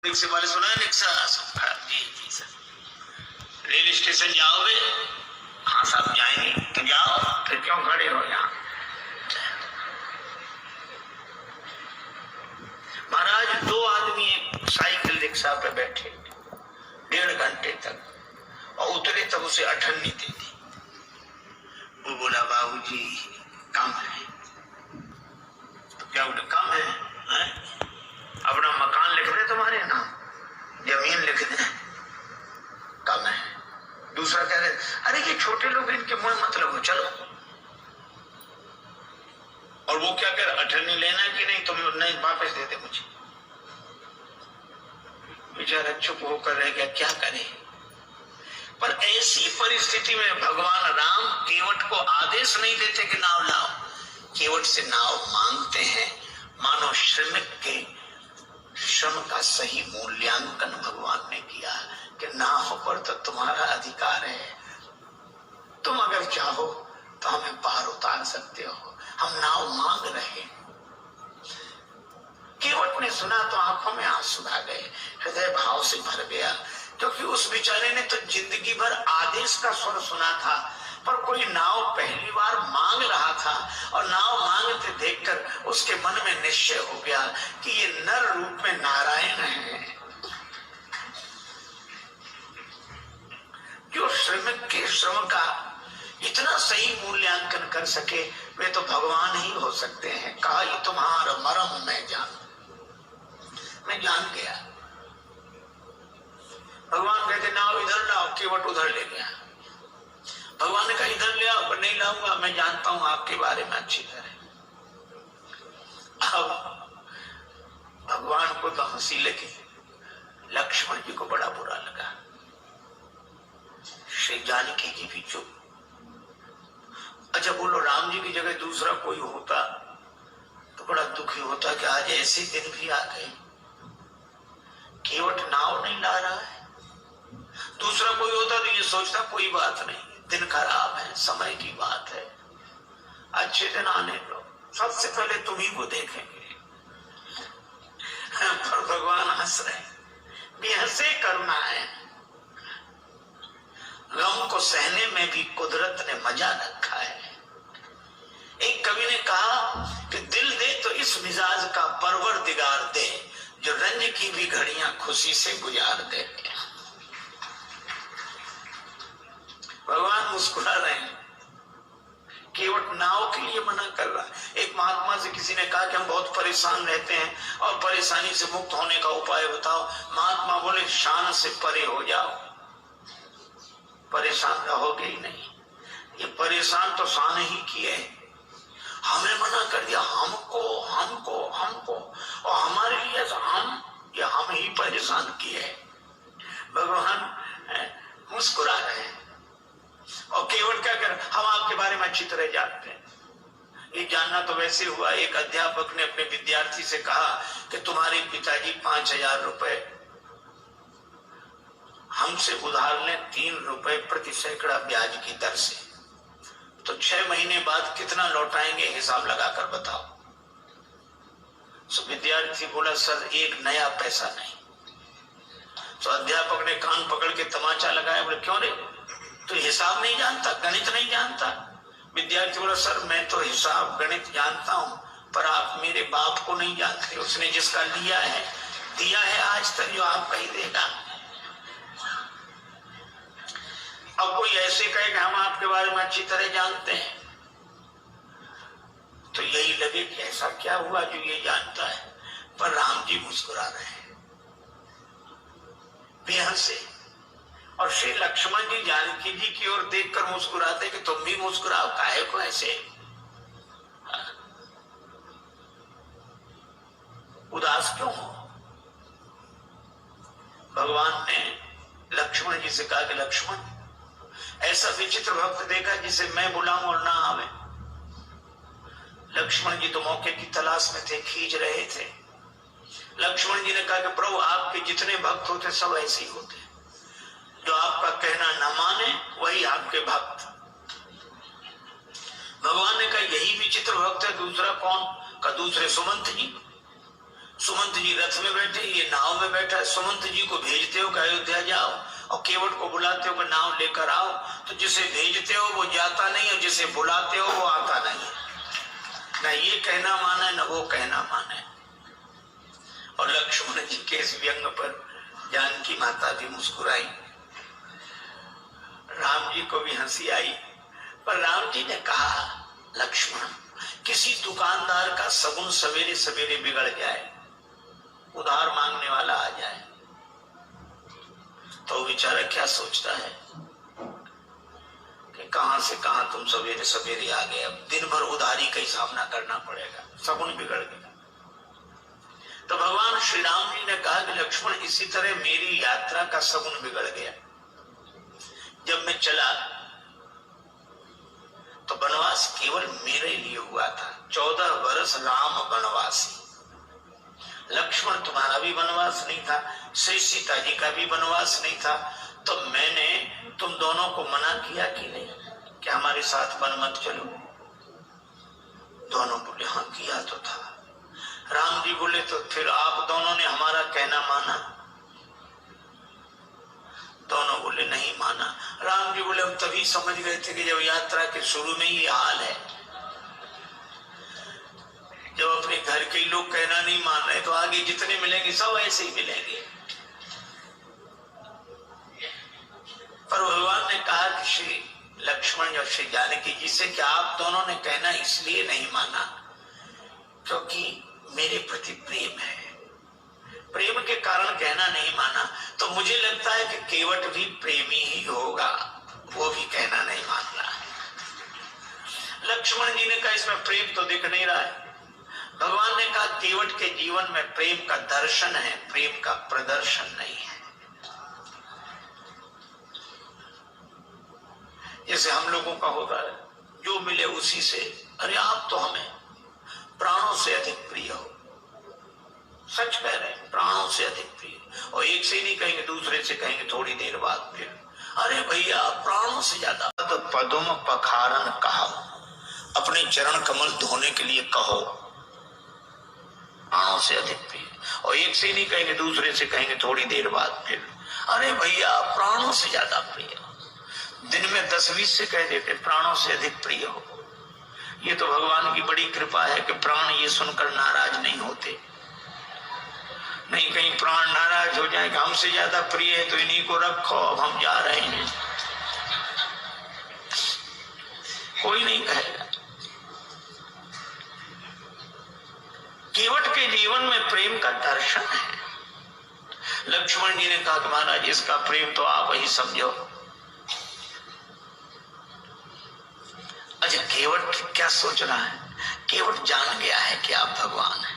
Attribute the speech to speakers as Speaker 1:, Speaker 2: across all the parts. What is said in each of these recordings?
Speaker 1: रिक्शे वाले सुना है रिक्शा जी जी सर। रेल स्टेशन जाओगे? हाँ साहब जाएंगे। तो जाओ, फिर क्यों खड़े हो यहाँ? महाराज दो आदमी एक साइकिल रिक्शा पे बैठे 1.5 घंटे तक और उतरे तब उसे अठन्नी दे दी। वो बोला बाबूजी कम है। तो क्या बोले कम है? अपना मकान लिख दे, तुम्हारे नाम जमीन लिख दे, कम है। दूसरा कह रहे अरे ये छोटे लोग इनके मुंह मतलब हो, चलो। और वो क्या कह रहे अठन्नी लेना कि नहीं? तुम नहीं वापस दे दे मुझे। बेचारा चुप होकर रह गया, क्या करे। पर ऐसी परिस्थिति में भगवान राम केवट को आदेश नहीं देते कि नाव लाओ, केवट से नाव मांगते हैं। मानो श्रमिक के श्रम का सही मूल्यांकन भगवान ने किया कि नाव पर तो तुम्हारा अधिकार है, तुम अगर चाहो तो हमें पार उतार सकते हो, हम नाव मांग रहे। केवट ने सुना तो आंखों में आंसू आ गए, हृदय भाव से भर गया, क्योंकि उस बेचारे ने तो जिंदगी भर आदेश का स्वर सुना था, पर कोई नाव पहली बार मांग रहा था। और नाव मांगते देखकर उसके मन में निश्चय हो गया कि ये नर रूप में नारायण है, जो श्रमिक के श्रम का इतना सही मूल्यांकन कर सके, वे तो भगवान ही हो सकते हैं। कहा ये तुम्हारा मरम मैं जान गया। भगवान कहते नाव इधर लाओ, केवट उधर ले गया। भगवान ने कहा इधर ले आओ, पर नहीं लाऊंगा, मैं जानता हूं आपके बारे में अच्छी तरह। अब भगवान को तो हंसी लगी, लक्ष्मण जी को बड़ा बुरा लगा। श्री जानकी जी भी चुप। अच्छा बोलो, राम जी की जगह दूसरा कोई होता तो बड़ा दुखी होता कि आज ऐसे दिन भी आ गए, केवट नाव नहीं ला रहा है। दूसरा कोई होता तो ये सोचता कोई बात नहीं, दिन खराब है, समय की बात है, अच्छे दिन आने दो, सबसे पहले तुम्ही को देखेंगे। पर भगवान हंस रहे, बेहसे करुणा है। गम को सहने में भी कुदरत ने मजा रखा है। एक कवि ने कहा कि दिल दे तो इस मिजाज का परवरदिगार दे, जो रंज की भी घड़ियां खुशी से गुजार दे। भगवान मुस्कुरा रहे हैं, केवट नाव के लिए मना कर रहा है। एक महात्मा से किसी ने कहा कि हम बहुत परेशान रहते हैं और परेशानी से मुक्त होने का उपाय बताओ। महात्मा बोले शान से परे हो जाओ, परेशान रहोगे ही नहीं। ये परेशान तो शान ही किए, हमें मना कर दिया, हमको हमको हमको, और हमारे लिए हम ही परेशान किए। भगवान मुस्कुरा रहे हैं। और केवट क्या कर, हम आपके बारे में अच्छी तरह जानते हैं। ये जानना तो वैसे हुआ, एक अध्यापक ने अपने विद्यार्थी से कहा कि तुम्हारे पिताजी 5,000 रुपए हमसे उधार लें 3 रुपए प्रति सैकड़ा ब्याज की दर से, तो 6 महीने बाद कितना लौटाएंगे, हिसाब लगाकर बताओ। तो विद्यार्थी बोला सर एक नया पैसा नहीं। तो अध्यापक ने कान पकड़ के तमाचा लगाया, बोले क्यों रे, तो हिसाब नहीं जानता, गणित नहीं जानता? विद्यार्थी बोला सर मैं तो हिसाब गणित जानता हूं, पर आप मेरे बाप को नहीं जानते, उसने जिसका लिया है दिया है आज तक, जो आप कहीं देगा। अब कोई ऐसे कहे कि हम आपके बारे में अच्छी तरह जानते हैं, तो यही लगे कि ऐसा क्या हुआ जो ये जानता है। पर राम जी मुस्कुरा रहे हैं बेहसे, और श्री लक्ष्मण जी जानकी जी की ओर देखकर मुस्कुराते कि तुम भी मुस्कुराओ, काहे को ऐसे उदास क्यों हो। भगवान ने लक्ष्मण जी से कहा कि लक्ष्मण ऐसा विचित्र भक्त देखा जिसे मैं बुलाऊं और ना आवे। लक्ष्मण जी तो मौके की तलाश में थे, खींच रहे थे। लक्ष्मण जी ने कहा कि प्रभु आपके जितने भक्त होते सब ऐसे ही होते, जो आपका कहना न माने वही आपके भक्त। भगवान ने कहा यही विचित्र भक्त है, दूसरा कौन? का दूसरे सुमंत जी। सुमंत जी रथ में बैठे, ये नाव में बैठा है। सुमंत जी को भेजते हो कि अयोध्या जाओ, और केवट को बुलाते हो कि नाव लेकर आओ। तो जिसे भेजते हो वो जाता नहीं, और जिसे बुलाते हो वो आता नहीं। न ये कहना माने न वो कहना माने। और लक्ष्मण जी के इस व्यंग पर जानकी माता भी मुस्कुराई, राम जी को भी हंसी आई। पर राम जी ने कहा, लक्ष्मण, किसी दुकानदार का सगुन सवेरे सवेरे बिगड़ जाए, उधार मांगने वाला आ जाए, तो बेचारा क्या सोचता है कि कहां से कहां तुम सवेरे सवेरे आ गए, अब दिन भर उधारी का ही सामना करना पड़ेगा, सगुन बिगड़ गया। तो भगवान श्री राम जी ने कहा कि लक्ष्मण, इसी तरह मेरी यात्रा का सगुन बिगड़ गया। जब मैं चला तो वनवास केवल मेरे लिए हुआ था। 14 वर्ष राम वनवासी। लक्ष्मण तुम्हारा भी वनवास नहीं था, श्री सीता जी का भी वनवास नहीं था। तो मैंने तुम दोनों को मना किया कि नहीं कि हमारे साथ वन मत चलो? दोनों बोले हाँ किया तो था। राम जी बोले तो फिर आप दोनों ने हमारा कहना माना? दोनों बोले नहीं माना। राम जी बोले हम तभी समझ गए थे कि जब यात्रा के शुरू में ही हाल है, जब अपने घर के लोग कहना नहीं मान रहे तो आगे जितने मिलेंगे सब ऐसे ही मिलेंगे। पर भगवान ने कहा कि श्री लक्ष्मण और श्री जानकी जी से कि आप दोनों ने कहना इसलिए नहीं माना क्योंकि मेरे प्रति प्रेम है, प्रेम के कारण कहना नहीं माना। तो मुझे लगता है कि केवट भी प्रेमी ही होगा, वो भी कहना नहीं मान रहा है। लक्ष्मण जी ने कहा इसमें प्रेम तो दिख नहीं रहा है। भगवान ने कहा केवट के जीवन में प्रेम का दर्शन है, प्रेम का प्रदर्शन नहीं है। जैसे हम लोगों का होता है, जो मिले उसी से, अरे आप तो हमें प्राणों से अधिक प्रिय हो। सच कह रहे हैं, प्राणों से अधिक प्रिय। और एक से नहीं कहेंगे, दूसरे से कहेंगे थोड़ी देर बाद फिर, अरे भैया प्राणों से ज्यादा। तो पदुम पखारन कहा, अपने चरण कमल धोने के लिए कहो, प्राणों से अधिक प्रिय। और एक से नहीं कहेंगे, दूसरे से कहेंगे थोड़ी देर बाद फिर, अरे भैया प्राणों से ज्यादा प्रिय। दिन में 10-20 से कह देते प्राणों से अधिक प्रिय हो। ये तो भगवान की बड़ी कृपा है कि प्राण ये सुनकर नाराज नहीं होते। नहीं कहीं प्राण नाराज हो जाए कि हमसे ज्यादा प्रिय है तो इन्हीं को रखो, अब हम जा रहे हैं, कोई नहीं कहेगा। केवट के जीवन में प्रेम का दर्शन है। लक्ष्मण जी ने कहा कि महाराज इसका प्रेम तो आप ही समझो। अच्छा केवट क्या सोच रहा है? केवट जान गया है कि आप भगवान हैं,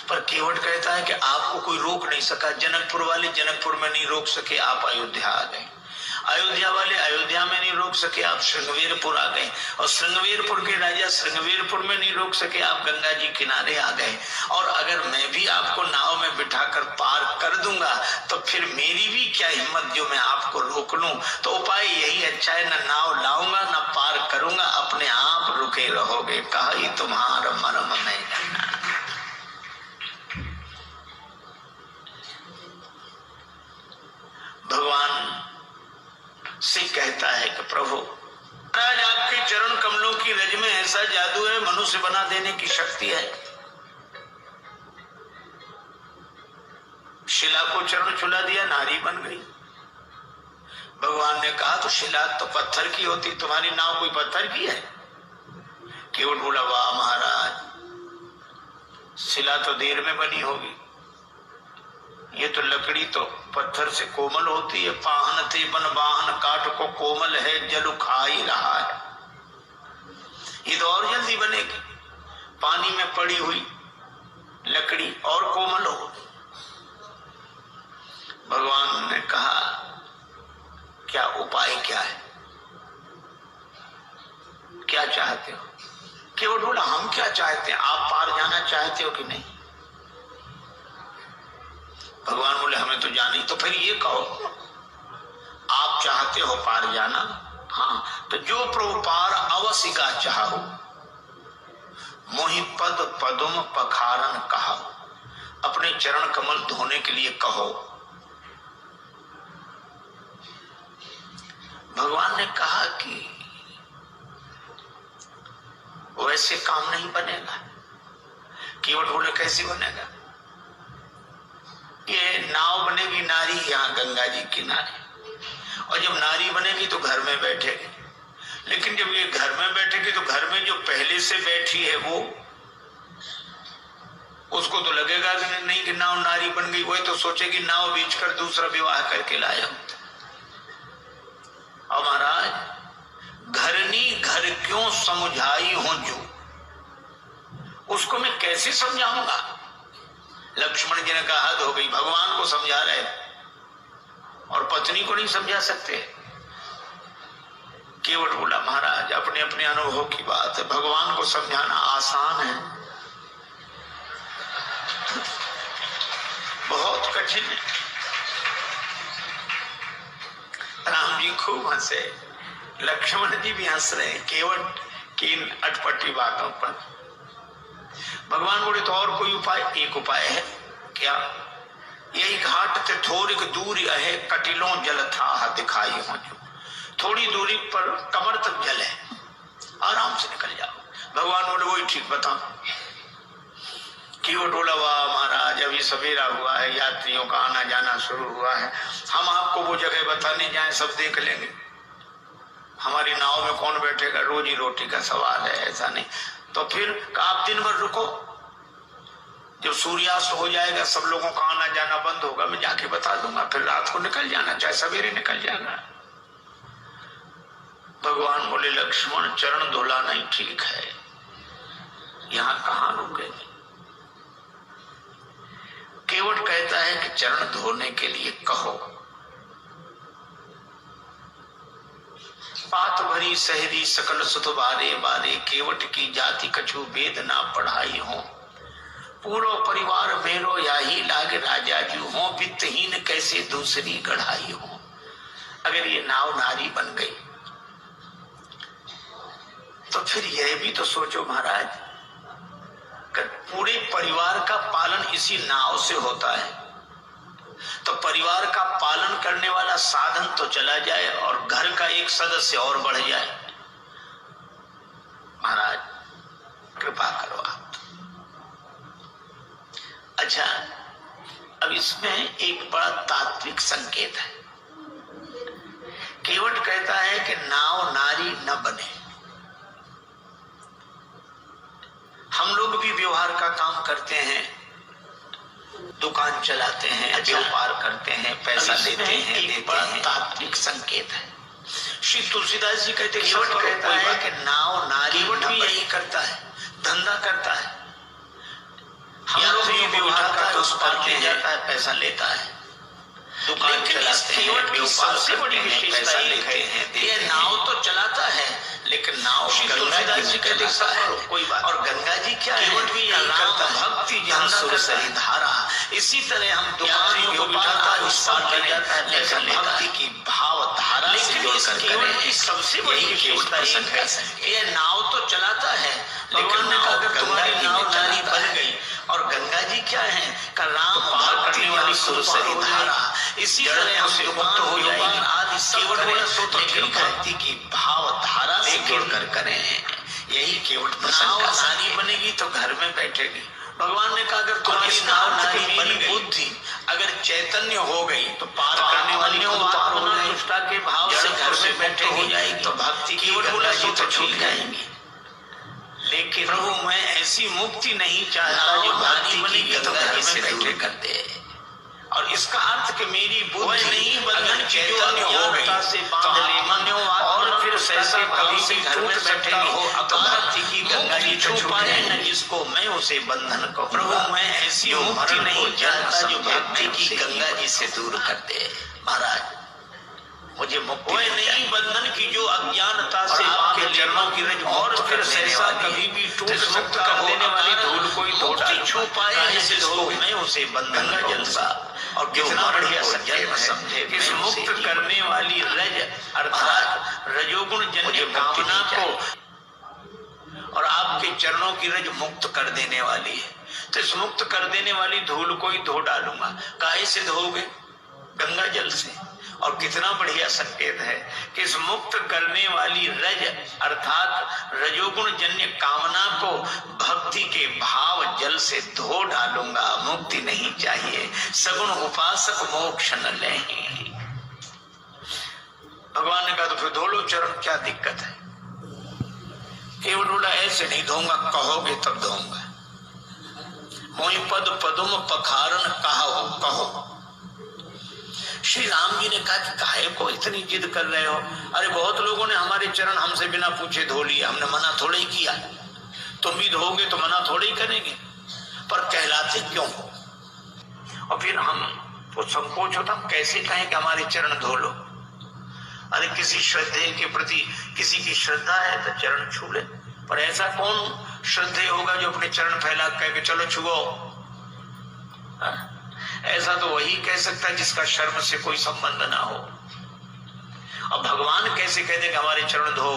Speaker 1: पर केवट कहता है कि आपको कोई रोक नहीं सका। जनकपुर वाले जनकपुर में नहीं रोक सके, आप अयोध्या आ गए। अयोध्या वाले अयोध्या में नहीं रोक सके, आप श्रृंगवेरपुर आ गए। और श्रृंगवेरपुर के राजा श्रृंगवेरपुर में नहीं रोक सके, आप गंगा जी किनारे आ गए। और अगर मैं भी आपको नाव में बिठाकर पार कर दूंगा तो फिर मेरी भी क्या हिम्मत जो मैं आपको रोक लूं। तो उपाय यही अच्छा है, न नाव लाऊंगा न पार करूंगा, अपने आप रुके रहोगे। कहा ही तुम्हारा मर्म मैं जाना। भगवान से कहता है कि प्रभु महाराज आपके चरण कमलों की रज में ऐसा जादू है, मनुष्य बना देने की शक्ति है। शिला को चरण छुला दिया, नारी बन गई। भगवान ने कहा तो शिला तो पत्थर की होती, तुम्हारी नाव कोई पत्थर की है? केवट बोला वाह महाराज, शिला तो देर में बनी होगी, ये तो लकड़ी तो पत्थर से कोमल होती है। पाहन ते बन बाहन काट को कोमल है, जल खा ही रहा है, ये तो और जल्दी बनेगी। पानी में पड़ी हुई लकड़ी और कोमल हो। भगवान ने कहा क्या उपाय क्या है, क्या चाहते हो? केवट बोला हम क्या चाहते हैं, आप पार जाना चाहते हो कि नहीं? भगवान बोले हमें तो जाना ही। तो फिर ये कहो आप चाहते हो पार जाना? हाँ, तो जो प्रभु पार अवश्य का चाहो, मोहि पद पदुम पखारन कहा। अपने चरण कमल धोने के लिए कहो। भगवान ने कहा कि वैसे काम नहीं बनेगा। केवट बोले कैसे बनेगा? ये नाव बनेगी नारी यहाँ गंगा जी किनारे, और जब नारी बनेगी तो घर में बैठेगी। लेकिन जब ये घर में बैठेगी तो घर में जो पहले से बैठी है वो, उसको तो लगेगा कि नहीं कि नाव नारी बन गई, वही तो सोचेगी नाव बेचकर दूसरा विवाह करके लाया। और महाराज घरनी घर क्यों समझाई हो जो, उसको मैं कैसे समझाऊंगा? लक्ष्मण जी ने कहा हद हो गई, भगवान को समझा रहे और पत्नी को नहीं समझा सकते। केवट बोला महाराज अपने अपने अनुभव की बात है, भगवान को समझाना आसान है, बहुत कठिन है। राम जी खूब हंसे, लक्ष्मण जी भी हंस रहे हैं केवट की इन अटपटी बातों पर। भगवान बोले तो और कोई उपाय? एक उपाय है। क्या? यही घाट से थोड़ी दूरी है, कटिलों जल था दिखाई हो जो, थोड़ी दूरी पर कमर तक जल है, आराम से निकल जाओ। भगवान बोले वही ठीक बताओ। केवट बोला वाह महाराज अभी सवेरा हुआ है, यात्रियों का आना जाना शुरू हुआ है, हम आपको वो जगह बताने जाएं सब देख लेंगे, हमारी नाव में कौन बैठेगा, रोजी रोटी का सवाल है, ऐसा नहीं। तो फिर आप दिन भर रुको, जब सूर्यास्त हो जाएगा सब लोगों का आना जाना बंद होगा, मैं जाके बता दूंगा, फिर रात को निकल जाना, चाहे सवेरे निकल जाना। भगवान बोले लक्ष्मण चरण धुलाना ही ठीक है, यहां कहां रुकेंगे? केवट कहता है कि चरण धोने के लिए कहो। पात भरी सहरी सकल सुत बारे बारे, केवट की जाति कछु वेद ना पढ़ाई हो, पूरो परिवार मेरो याही लाग राजा जू हो, वित्तहीन कैसे दूसरी गढ़ाई हो। अगर ये नाव नारी बन गई तो फिर यह भी तो सोचो महाराज, पूरे परिवार का पालन इसी नाव से होता है, तो परिवार का पालन करने वाला साधन तो चला जाए और घर का एक सदस्य और बढ़ जाए। महाराज कृपा करो आप। अच्छा, अब इसमें एक बड़ा तात्विक संकेत है। केवट कहता है कि नाव नारी न बने। हम लोग भी व्यवहार का काम करते हैं, दुकान चलाते हैं, व्यापार करते हैं, पैसा लेते हैं, एक बड़ा तात्विक संकेत है। श्री तुलसीदास जी कहते हैं केवट कहता है कि नाव नारी, केवट भी यही करता है, धंधा करता है। हम लोग भी व्यवहार का उस पर ले जाता है, पैसा लेता है, दुकान चलाते हैं, व्यापार सबसे बड़ी विशेषता लेते हैं। ये नाव तो चलाता है लेकिन नाव तुलसीदास जी कहते हैं कोई बात। और गंगा जी क्या है, भी यही करता है, भक्ति जन सुरसरी धारा। इसी तरह हम दुकान को बिठाता है, उस पार ले जाता है, लेकिन भक्ति की भाव धारा से जोड़कर केवट की सबसे बड़ी विशेषता है ये नाव तो चलाता है, लेकिन ने कहा अगर तुम्हारी नाव नारी बन गई, और गंगा जी क्या है का राम भक्ति वाली सुरसरी धारा। इसी तरह हम दुकान हो जाएगी आदि केवट बोला सो तो भक्ति की भाव धारा से जोड़कर करें, यही केवट नाव नारी बनेगी तो घर में बैठेगी। भगवान ने कहा अगर तुम्हारी नाव नारी बन गई, बुद्धि अगर चैतन्य हो गई तो पार करने वाली पार हो जाएगी, निष्ठा के भाव से घर में बैठे हो जाएगी, तो भक्ति की गंगा जी तो छूट जाएंगी। लेकिन प्रभु मैं ऐसी मुक्ति नहीं चाहता जो भक्ति बनेगी तो घर में बैठे कर दे। और इसका अर्थ कि मेरी बुद्धि नहीं बंधन चैतन्य हो गई तो मान्यो और फिर सहसा कभी से घर में बैठे हो तो भक्ति की गंगा जी छू पाए न जिसको मैं उसे बंधन को। प्रभु मैं ऐसी मुक्ति नहीं चाहता जो भक्ति की गंगा जी से दूर कर दे। महाराज मुझे मुक्ति नहीं बंधन की जो अज्ञानता से आपके चरणों की रज और फिर सहसा कभी भी टूट सकता कर देने वाली धूल कोई मुक्ति छू पाए जिसको मैं उसे बंधन कहूंगा। और कितना बढ़िया जन्म समझे इस मुक्त करने वाली रज अर्थात रजोगुण जन्य कामना को, और आपके चरणों की रज मुक्त कर देने वाली है। तो इस मुक्त कर देने वाली धूल को ही धो डालूंगा। काहे से धोगे? गंगा जल से। और कितना बढ़िया संकेत है कि इस मुक्त करने वाली रज अर्थात रजोगुण जन्य कामना को भक्ति के भाव जल से धो डालूंगा। मुक्ति नहीं चाहिए, सगुण उपासक मोक्ष न लें। भगवान ने कहा तो फिर धो लो चरण, क्या दिक्कत है? केवल बोला ऐसे नहीं धोऊंगा, कहोगे तब धोऊंगा। मोहि पद पदुम पखारन कहो। श्री राम जी ने कहा कि काहे को इतनी जिद कर रहे हो? अरे बहुत लोगों ने हमारे चरण हमसे बिना पूछे धो लिए, हमने मना थोड़े ही किया। तुम भी धोगे तो मना थोड़े ही करेंगे, पर कहलाते क्यों हो? और फिर हम वो संकोच होता, हम कैसे कहें कि हमारे चरण धो लो? अरे किसी श्रद्धेय के प्रति किसी की श्रद्धा है तो चरण छू ले, पर ऐसा कौन श्रद्धेय होगा जो अपने चरण फैला कह के चलो छुओ? ऐसा तो वही कह सकता है जिसका शर्म से कोई संबंध ना हो। अब भगवान कैसे कह दे कि हमारे चरण धो?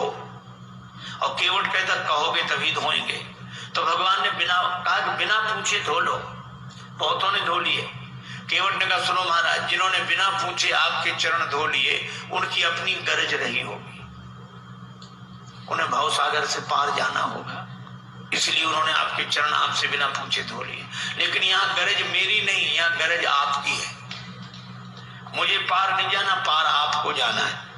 Speaker 1: और केवट कहता कहोगे तभी धोएंगे। तो भगवान ने बिना पूछे धो लो। बहुतों ने धो लिए। केवट ने कहा सुनो महाराज, जिन्होंने बिना पूछे आपके चरण धो लिए उनकी अपनी गरज रही होगी, उन्हें भवसागर से पार जाना होगा, इसलिए उन्होंने आपके चरण आपसे बिना पूछे धो लिए। लेकिन यहाँ गरज मेरी नहीं, यहाँ गरज आपकी है। मुझे पार नहीं जाना, पार आपको जाना है।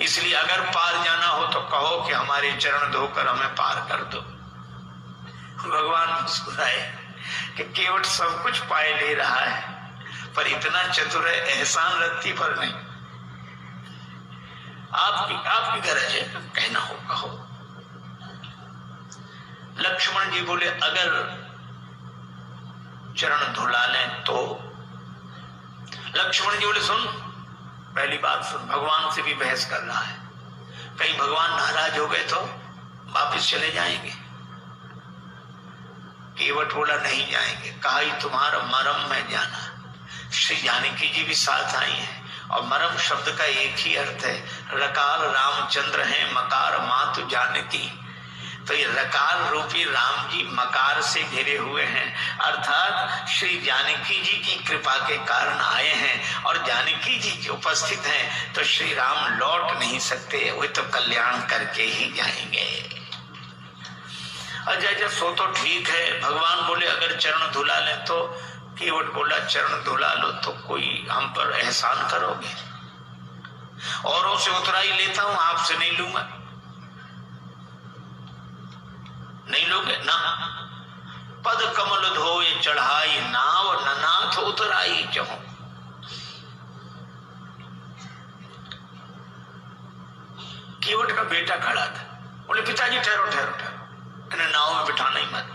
Speaker 1: इसलिए अगर पार जाना हो तो कहो कि हमारे चरण धोकर हमें पार कर दो। भगवान मुस्कुराए कि केवट सब कुछ पाए ले रहा है, पर इतना चतुर है एहसान रत्ती पर नहीं। आपकी गरज है, कहना हो कहो। लक्ष्मण जी बोले अगर चरण धुला लें तो? लक्ष्मण जी बोले सुन, पहली बात सुन, भगवान से भी बहस कर रहा है, कहीं भगवान नाराज हो गए तो वापिस चले जाएंगे। केवट बोला नहीं जाएंगे। कहा ही तुम्हारा मरम में जाना। श्री जानकी जी भी साथ आई हैं, और मरम शब्द का एक ही अर्थ है, रकार रामचंद्र है, मकार मातु जानकी। तो ये रकार रूपी राम जी मकार से घिरे हुए हैं, अर्थात श्री जानकी जी की कृपा के कारण आए हैं, और जानकी जी उपस्थित हैं तो श्री राम लौट नहीं सकते, वे तो कल्याण करके ही जाएंगे। अच्छा सो तो ठीक है। भगवान बोले अगर चरण धुला लें तो? केवट बोला चरण धुला लो तो कोई हम पर एहसान करोगे? औरों से उतराई लेता हूं, आपसे नहीं लूंगा। नहीं लोगे ना? पद कमल धोए चढ़ाई नाव, ननाथ उतराई जहो। केवट का बेटा खड़ा था, बोले पिताजी ठहरो ठहरो ठहरो, इन्हें नाव में बिठाना ही मत।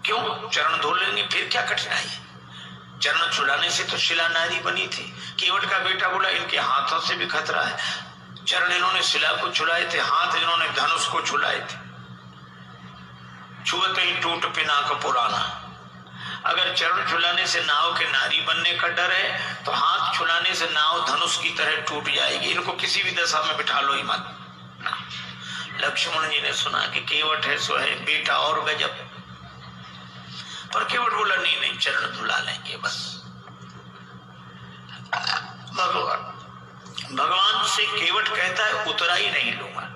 Speaker 1: क्यों? चरण धो लेंगे, फिर क्या कठिनाई है? चरण छुलाने से तो शिला नारी बनी थी। केवट का बेटा बोला इनके हाथों से भी खतरा है। चरण इन्होंने शिला को छुलाए थे, हाथ इन्होंने धनुष को छुलाए थे। छुअते ही टूट पिनाक पुराना। अगर चरण छुलाने से नाव के नारी बनने का डर है तो हाथ छुलाने से नाव धनुष की तरह टूट जाएगी। इनको किसी भी दशा में बिठा लो ही मत। लक्ष्मण जी ने सुना कि केवट है सो है, बेटा और गजब। पर केवट बोला नहीं नहीं, चरण धुला लेंगे बस। भगवान से केवट कहता है उतराई नहीं लूंगा।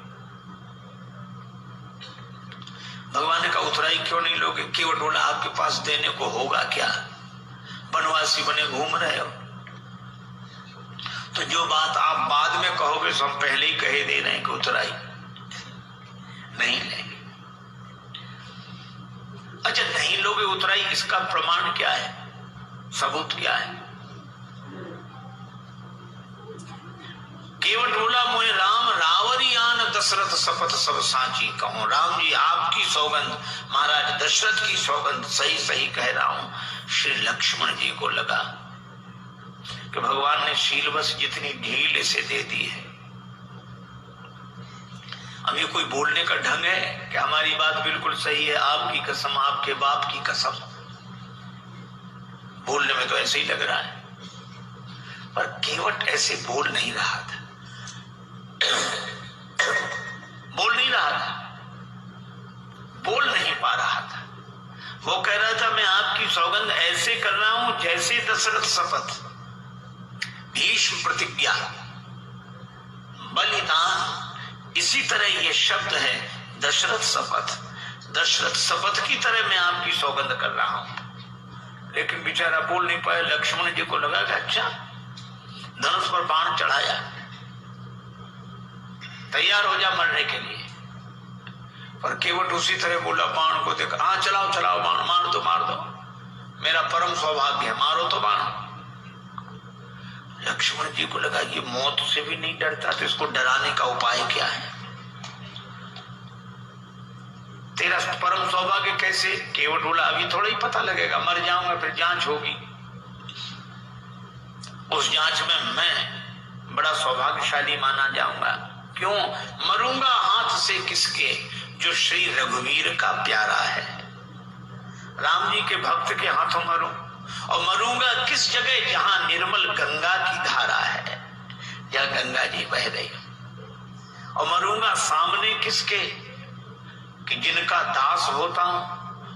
Speaker 1: भगवान ने कहा उतराई क्यों नहीं लोगे? केवट बोला आपके पास देने को होगा क्या? वनवासी बने घूम रहे हो, तो जो बात आप बाद में कहोगे सो हम पहले ही कहे दे रहे हैं कि उतराई नहीं लेंगे। अच्छा नहीं लोगे उतराई, इसका प्रमाण क्या है? सबूत क्या है? केवट बोला मोहे राम रावरी आन दशरथ शपथ सब सांची कहूं। राम जी आपकी सौगंध, महाराज दशरथ की सौगंध, सही सही कह रहा हूं। श्री लक्ष्मण जी को लगा कि भगवान ने शीलवश जितनी ढील इसे दे दी है, अब ये कोई बोलने का ढंग है कि हमारी बात बिल्कुल सही है, आपकी कसम, आपके बाप की कसम। बोलने में तो ऐसे ही लग रहा है, पर केवट ऐसे बोल नहीं रहा था। बोल नहीं रहा था, बोल नहीं पा रहा था। वो कह रहा था मैं आपकी सौगंध ऐसे कर रहा हूं जैसे दशरथ शपथ, भीष्म प्रतिज्ञा, बलिदान, इसी तरह ये शब्द है दशरथ शपथ। दशरथ शपथ की तरह मैं आपकी सौगंध कर रहा हूं। लेकिन बेचारा बोल नहीं पाया। लक्ष्मण जी को लगा कि अच्छा, धनुष पर बाण चढ़ाया, तैयार हो जा मरने के लिए, पर केवट उसी तरह बोला बाण को देख, हाँ चलाओ चलाओ बाण, मार दो मार दो, मेरा परम सौभाग्य है, मारो तो बाण। लक्ष्मण जी को लगा ये मौत से भी नहीं डरता, तो इसको डराने का उपाय क्या है? तेरा परम सौभाग्य कैसे? केवट बोला अभी थोड़ा ही पता लगेगा, मर जाऊंगा फिर जांच होगी, उस जांच में मैं बड़ा सौभाग्यशाली माना जाऊंगा। क्यों? मरूंगा हाथ से किसके, जो श्री रघुवीर का प्यारा है, राम जी के भक्त के हाथों मरूं। और मरूंगा किस जगह? जहां निर्मल गंगा की धारा है, जहां गंगा जी बह रही। और मरूंगा सामने किसके? कि जिनका दास होता हूं,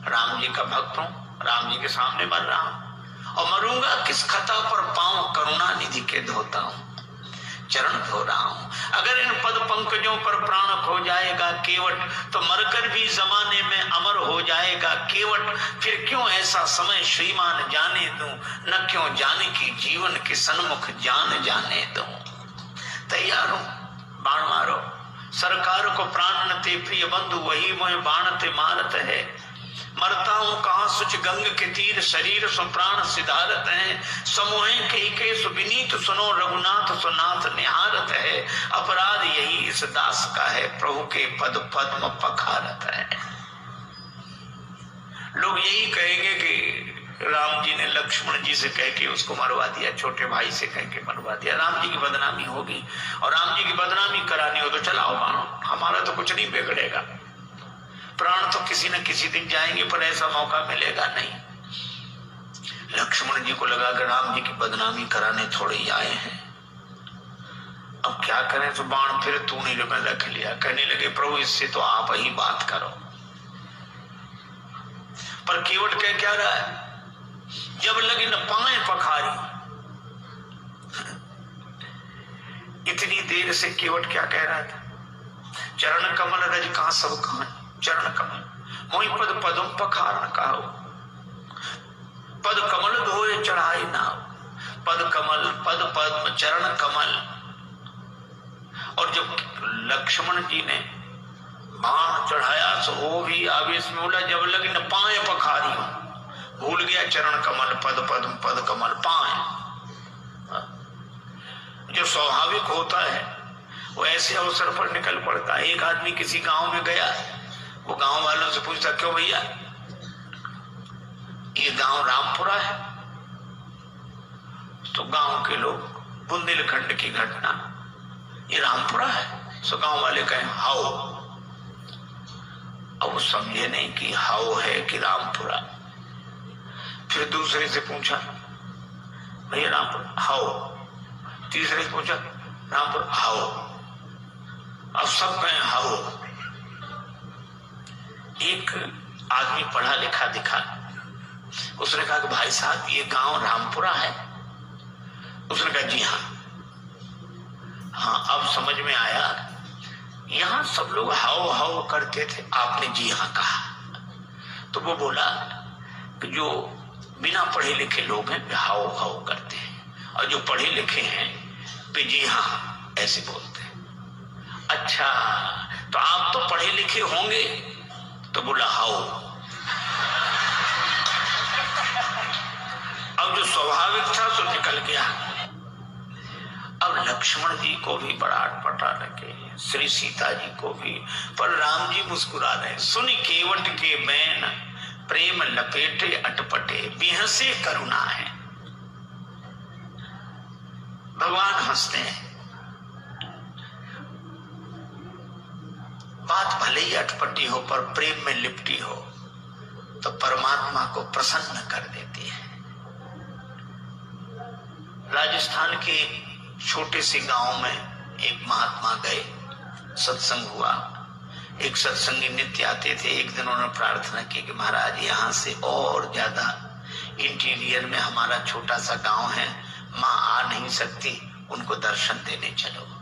Speaker 1: राम जी का भक्त हूं, राम जी के सामने मर रहा हूं। और मरूंगा किस खता पर? पांव करुणा निधि के धोता हूं, चरण धो रहा हूं। अगर इन पद पंकजों पर प्राण खो जाएगा केवट, तो मरकर भी जमाने में अमर हो जाएगा केवट। फिर क्यों ऐसा समय श्रीमान जाने दूं, न क्यों जाने की जीवन के सन्मुख जान जाने दूं। तैयार हूं, बाण मारो। सरकार को प्राण न ते प्रिय बंधु, वही मोह बाण ते मारत है। मरता हूं कहां सुच गंग के तीर, शरीर सु प्राण सिधारत है। समोहे कही के सुविनीत सुनो, रघुनाथ सुनाथ निहारत है। अपराध यही इस दास का है, प्रभु के पद पद्म पखारत है। लोग यही कहेंगे कि राम जी ने लक्ष्मण जी से कह के उसको मरवा दिया, छोटे भाई से कह के मरवा दिया, राम जी की बदनामी होगी। और राम जी की बदनामी करानी हो तो चलाओ बाण, हमारा तो कुछ नहीं बिगड़ेगा, प्राण तो किसी न किसी दिन जाएंगे, पर ऐसा मौका मिलेगा नहीं। लक्ष्मण जी को लगा कि राम जी की बदनामी कराने थोड़े ही आए हैं, अब क्या करें? तो बाण फिर तूने जो मैं रख लिया। कहने लगे प्रभु इससे तो आप ही बात करो। पर केवट कह क्या रहा है? जब लगी न पाए पखारी। इतनी देर से केवट क्या कह रहा था? चरण कमल रज कहां सब कहां, चरण कमल मोहि पद पदम पखार कहो, पद कमल धोए चढ़ाई नाव। पद कमल, पद पद्म, चरण कमल। और जब लक्ष्मण जी ने बाण चढ़ाया तो वो भी आवेश में बोला जब लगी न पाए पखारी, भूल गया चरण कमल, पद पद्म, पद कमल, पाए। जो स्वाभाविक होता है वो ऐसे अवसर पर निकल पड़ता है। एक आदमी किसी गांव में गया, वो गांव वालों से पूछता क्यों भैया ये गांव रामपुरा है? तो गांव के लोग, बुंदेलखंड की घटना, ये रामपुरा है? सो गांव वाले कहें हाउ। अब वो समझे नहीं कि हाउ है कि रामपुरा। फिर दूसरे से पूछा भैया रामपुर हाउ, तीसरे से पूछा रामपुर हाउ, अब सब कहें हाउ। एक आदमी पढ़ा लिखा दिखा, उसने कहा कि भाई साहब ये गांव रामपुरा है? उसने कहा जी हाँ। हाँ अब समझ में आया, यहां सब लोग हाउ हाउ करते थे, आपने जी हाँ कहा। तो वो बोला कि जो बिना पढ़े लिखे लोग हैं वे हाउ हाउ करते हैं, और जो पढ़े लिखे हैं वे जी हाँ ऐसे बोलते हैं। अच्छा तो आप तो पढ़े लिखे होंगे? तो बोला हाउ। अब जो स्वाभाविक था सो निकल गया। अब लक्ष्मण जी को भी बड़ा अटपटा लगे, श्री सीता जी को भी, पर राम जी मुस्कुरा रहे। सुन केवट के बैन प्रेम लपेटे अटपटे, बिहसे करुणा है। भगवान हंसते हैं। बात भले ही अटपटी हो पर प्रेम में लिपटी हो तो परमात्मा को प्रसन्न कर देती है। राजस्थान के छोटे से गांव में एक महात्मा गए, सत्संग हुआ। एक सत्संगी नित्य आते थे। एक दिन उन्होंने प्रार्थना की कि महाराज यहाँ से और ज्यादा इंटीरियर में हमारा छोटा सा गांव है, माँ आ नहीं सकती, उनको दर्शन देने चलो।